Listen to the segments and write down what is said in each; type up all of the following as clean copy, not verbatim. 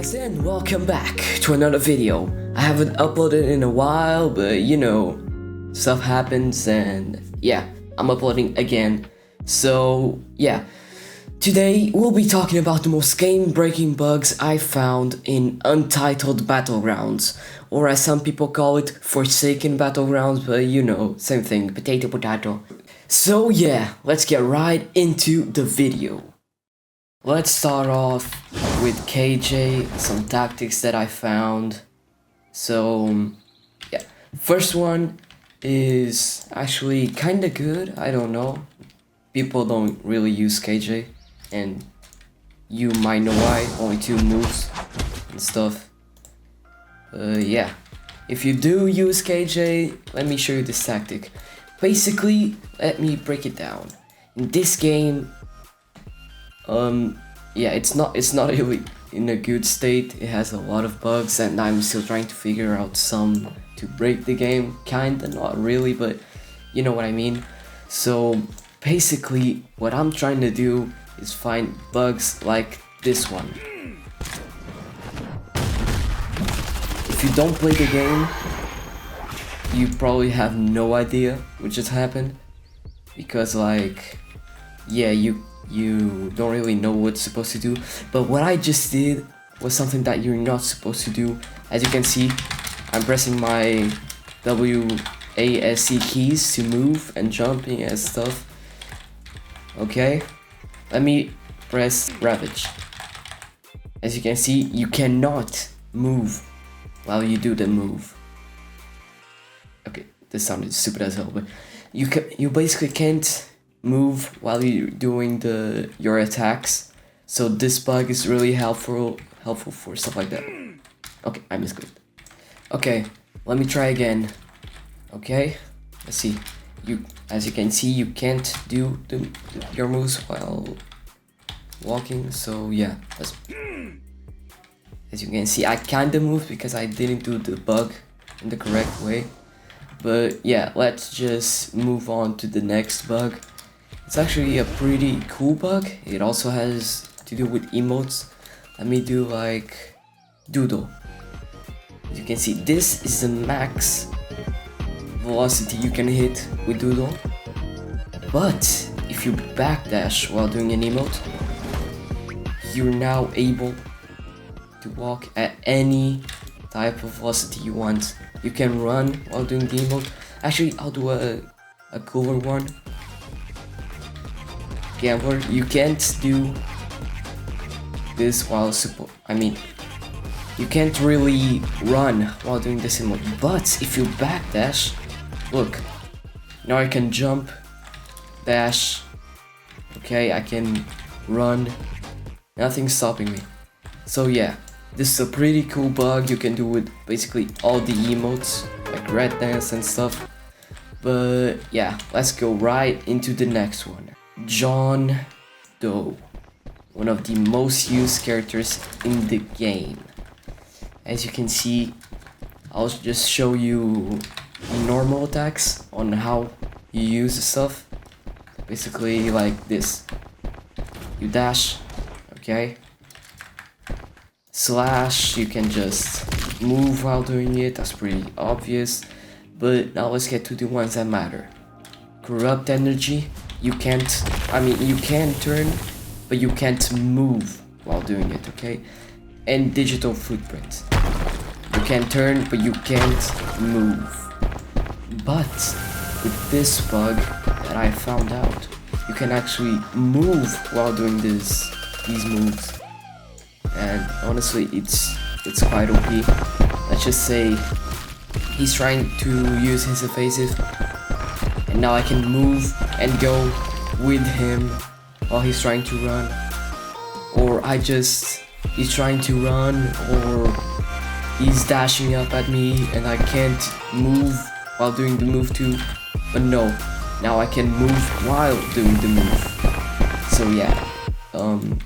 guys, and welcome back to another video. I haven't uploaded in a while, but you know, stuff happens and yeah, I'm uploading again. So yeah, today we'll be talking about the most game-breaking bugs I found in Untitled Battlegrounds, or as some people call it, Forsaken Battlegrounds, but you know, same thing, potato. So yeah, let's get right into the video. Let's start off with KJ, some tactics that I found. So yeah, first one is actually kinda good, I don't know. People don't really use KJ, and you might know why, only 2 moves and stuff. Yeah, if you do use KJ, let me show you this tactic. Basically, let me break it down. In this game, yeah, it's not really in a good state. It has a lot of bugs and I'm still trying to figure out some to break the game. Kinda, not really, but you know what I mean. So basically what I'm trying to do is find bugs like this one. If you don't play the game, you probably have no idea what just happened, because like, yeah, you don't really know what's supposed to do. But what I just did was something that you're not supposed to do. As you can see, I'm pressing my WASD keys to move and jumping and stuff. Okay, let me press Ravage. As you can see, you cannot move while you do the move. Okay, this sounded stupid as hell, but you basically can't move while you're doing your attacks. So this bug is really helpful for stuff like that. Okay, I misclicked. Okay, let me try again. Okay, let's see. As you can see, you can't do your moves while walking. So yeah, as you can see, I kinda moved because I didn't do the bug in the correct way. But yeah, let's just move on to the next bug. It's actually a pretty cool bug. It also has to do with emotes. Let me do like doodle. As you can see, this is the max velocity you can hit with doodle. But if you backdash while doing an emote, you're now able to walk at any type of velocity you want. You can run while doing the emote. Actually, I'll do a cooler one. Gambler, you can't do this while you can't really run while doing this emote. But if you backdash, look, now I can jump, dash. Okay, I can run. Nothing's stopping me. So yeah, this is a pretty cool bug. You can do with basically all the emotes, like red dance and stuff. But yeah, let's go right into the next one. Jonh Doe, one of the most used characters in the game. As you can see, I'll just show you normal attacks on how you use the stuff. Basically like this. You dash, okay? Slash, you can just move while doing it, that's pretty obvious. But now let's get to the ones that matter. Corrupt energy. You can turn, but you can't move while doing it, okay? And digital footprint. You can turn, but you can't move. But with this bug that I found out, you can actually move while doing these moves. And honestly, it's quite OP. Let's just say he's trying to use his evasive, and now I can move and go with him while he's trying to run. Or he's trying to run, or he's dashing up at me and I can't move while doing the move too. But no, now I can move while doing the move. So yeah,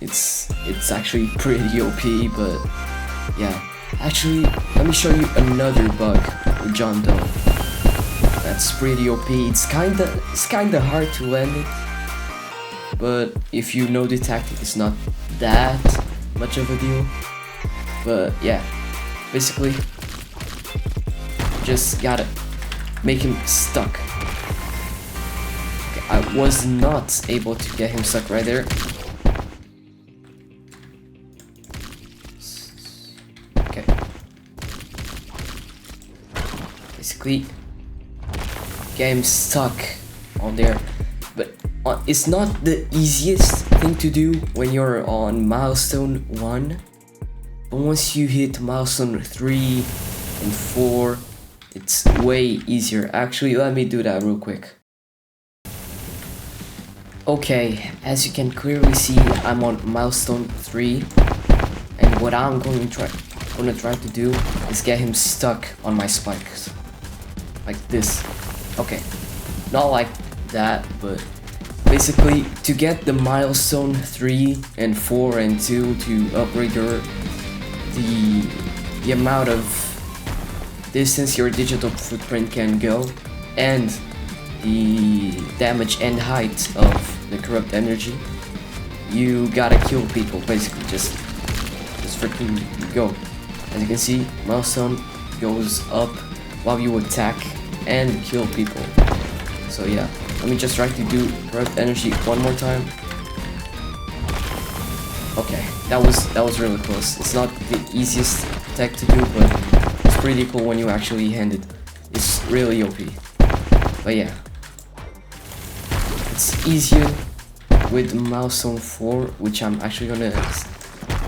it's actually pretty OP, but yeah. Actually, let me show you another bug with Jonh Doe. That's pretty OP. It's kinda hard to land it, but if you know the tactic, it's not that much of a deal. But yeah, basically, just gotta make him stuck. Okay, I was not able to get him stuck right there. Okay. Basically, get him stuck on there. But it's not the easiest thing to do when you're on milestone 1. But once you hit milestone 3 and 4, it's way easier. Actually, let me do that real quick. Okay, as you can clearly see, I'm on milestone 3, and what I'm gonna try to do is get him stuck on my spikes, like this. Okay, not like that, but basically to get the milestone 3 and 4 and 2 to upgrade the amount of distance your digital footprint can go, and the damage and height of the corrupt energy, you gotta kill people. Basically, just freaking go. As you can see, milestone goes up while you attack and kill people. So yeah, let me just try to do corrupt energy one more time. Okay, that was really close. It's not the easiest tech to do, but it's pretty cool when you actually hand it. It's really OP. But yeah, it's easier with milestone 4, which I'm actually gonna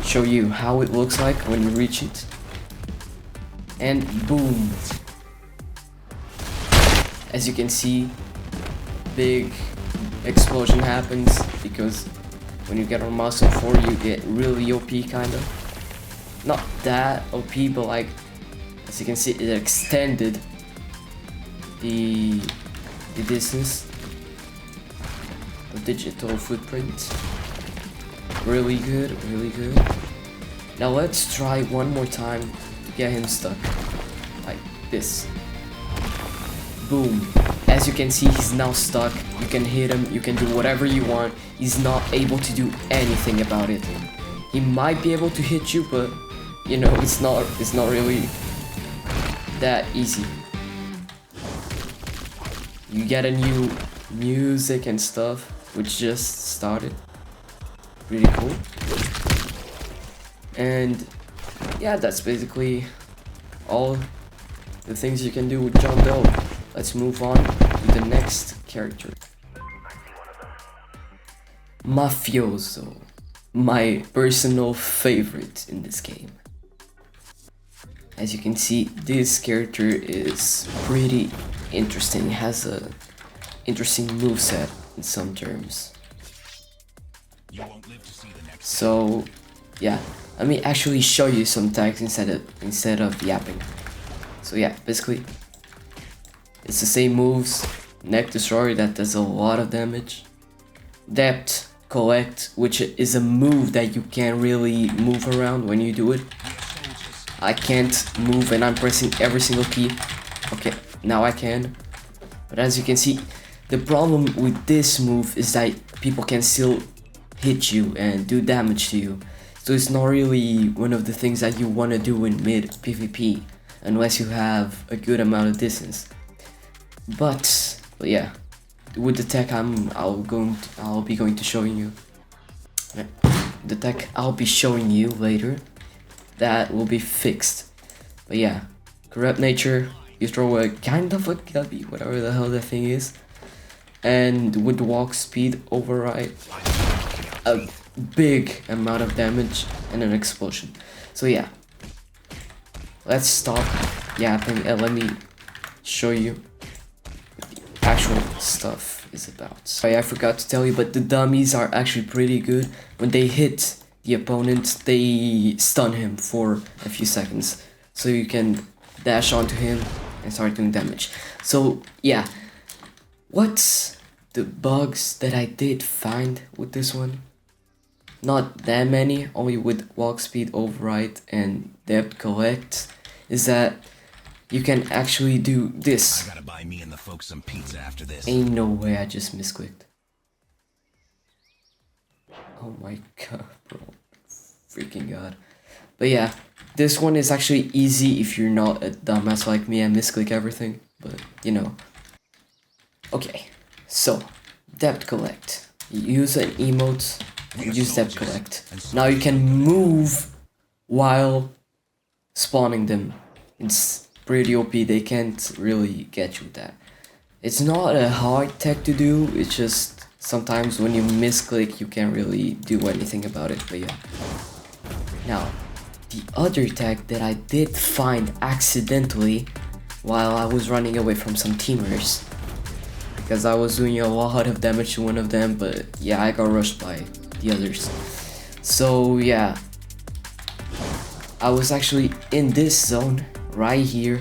show you how it looks like when you reach it. And boom! As you can see, big explosion happens, because when you get on milestone 4, you get really OP, kinda. Not that OP, but like, as you can see, it extended the distance, the digital footprint. Really good, really good. Now let's try one more time to get him stuck, like this. Boom. As you can see, he's now stuck. You can hit him, you can do whatever you want. He's not able to do anything about it. He might be able to hit you, but you know, it's not really that easy. You get a new music and stuff, which just started. Really cool. And yeah, that's basically all the things you can do with Jonh Doe. Let's move on to the next character. Mafioso, my personal favorite in this game. As you can see, this character is pretty interesting. It has a interesting moveset in some terms. So yeah, let me actually show you some tags instead of yapping. So yeah, basically it's the same moves. Neck Destroyer, that does a lot of damage. Depth Collect, which is a move that you can't really move around when you do it. I can't move and I'm pressing every single key. Okay, now I can. But as you can see, the problem with this move is that people can still hit you and do damage to you. So it's not really one of the things that you want to do in mid PvP unless you have a good amount of distance. But yeah, with the tech I'll be going to showing you. The tech I'll be showing you later, that will be fixed. But yeah, corrupt nature, you throw a kind of a gubby, whatever the hell that thing is, and with walk speed override, a big amount of damage and an explosion. So yeah, let's stop yapping and let me show you actual stuff is about. Sorry, I forgot to tell you, but the dummies are actually pretty good. When they hit the opponent, they stun him for a few seconds, so you can dash onto him and start doing damage. So yeah, what's the bugs that I did find with this one? Not that many, only with walk speed override and depth collect, is that you can actually do this. I gotta buy me and the folks some pizza after this. Ain't no way, I just misclicked. Oh my god, bro. Freaking god. But yeah, This one is actually easy if you're not a dumbass like me and misclick everything, but you know. Okay, so debt collect. Use an emote and use debt collect. Now you can move while spawning them. It's pretty OP, they can't really get you with that. It's not a hard tech to do, it's just sometimes when you misclick you can't really do anything about it, but yeah. Now, the other tech that I did find accidentally while I was running away from some teamers, because I was doing a lot of damage to one of them, but yeah, I got rushed by the others. So yeah, I was actually in this zone right here,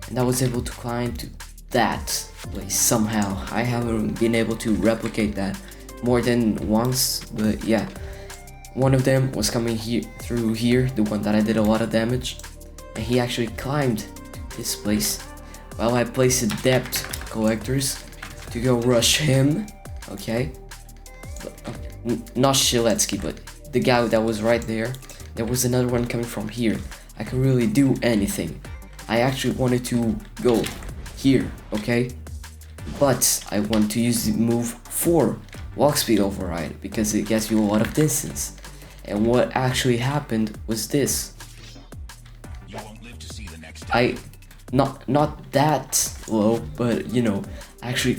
and I was able to climb to that place somehow. I haven't been able to replicate that more than once, but yeah. One of them was coming here through here, the one that I did a lot of damage, and he actually climbed to this place while I placed debt collectors to go rush him. Okay, not C00lkid, but the guy that was right there. There was another one coming from here. I could really do anything. I actually wanted to go here, okay, but I want to use the move 4 walk speed override because it gets you a lot of distance. And what actually happened was this. You won't live to see the next day. I not that low, but you know, actually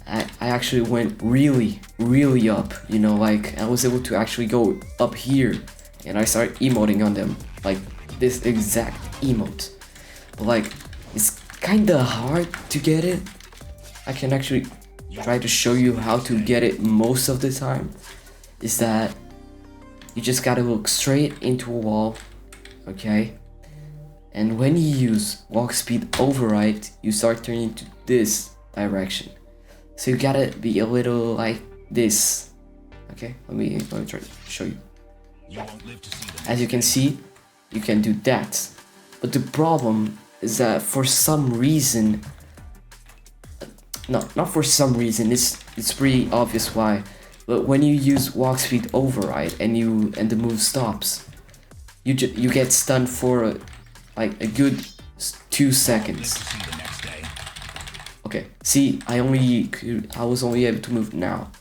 I actually went really up, you know, like I was able to actually go up here and I started emoting on them like this exact emote. But like it's kinda hard to get it. I can actually try to show you how to get it most of the time. Is that you just gotta look straight into a wall, okay? And when you use walk speed override, you start turning to this direction. So you gotta be a little like this, okay? Let me try to show you. You won't live to see the next As you can see, you can do that. But the problem is that for some reason, not for some reason, it's pretty obvious why. But when you use walk speed override and the move stops, you get stunned for like a good 2 seconds. to see the next day. Okay, see, I was only able to move now.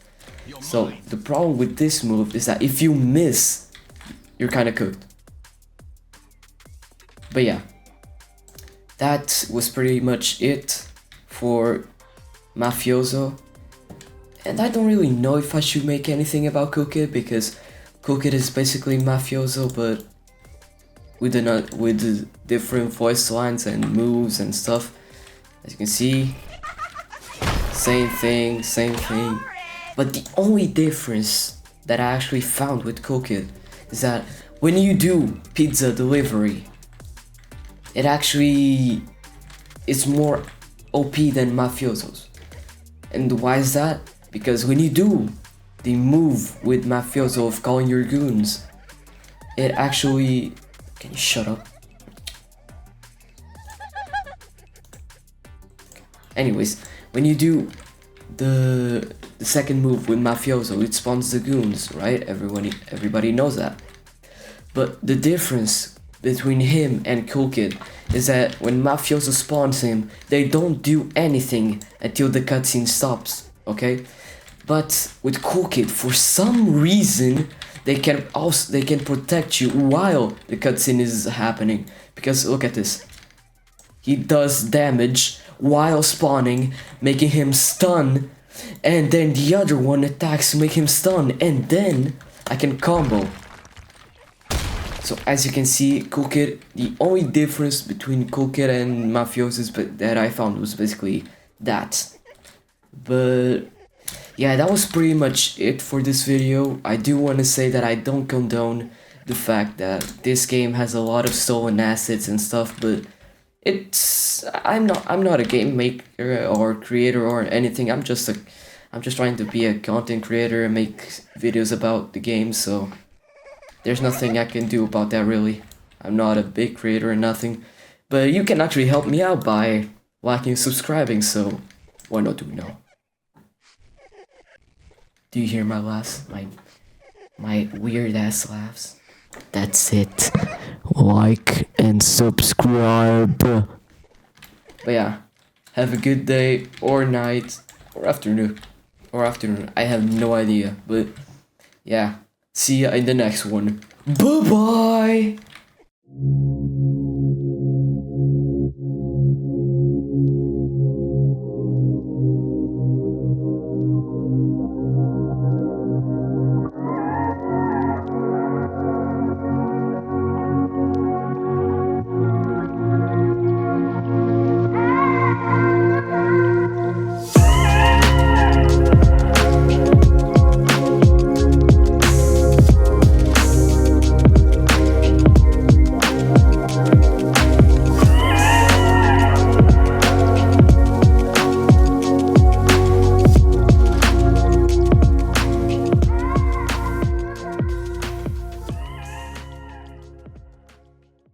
So the problem with this move is that if you miss, you're kind of cooked. But yeah, that was pretty much it for Mafioso. And I don't really know if I should make anything about Cookit, because Cookit is basically Mafioso, but with different voice lines and moves and stuff. As you can see, same thing. But the only difference that I actually found with Cookit is that when you do pizza delivery, it actually is more OP than Mafioso's. And why is that? Because when you do the move with Mafioso of calling your goons, it actually... Can you shut up? Anyways, when you do the second move with Mafioso, it spawns the goons, right? Everybody knows that. But the difference between him and Cookit is that when Mafioso spawns him, they don't do anything until the cutscene stops, okay? But with Cookit, for some reason, they can protect you while the cutscene is happening. Because look at this. He does damage while spawning, making him stun, and then the other one attacks to make him stun, and then I can combo. So as you can see, Cookit, the only difference between Cookit and Mafioso that I found was basically that. But yeah, that was pretty much it for this video. I do want to say that I don't condone the fact that this game has a lot of stolen assets and stuff, but I'm not a game maker or creator or anything. I'm just trying to be a content creator and make videos about the game, so there's nothing I can do about that really. I'm not a big creator or nothing, but you can actually help me out by liking and subscribing, so why not do it now? Do you hear my laughs? My weird ass laughs? That's it. like and subscribe. But yeah, have a good day or night or afternoon. I have no idea, but yeah, see ya in the next one. Bye bye.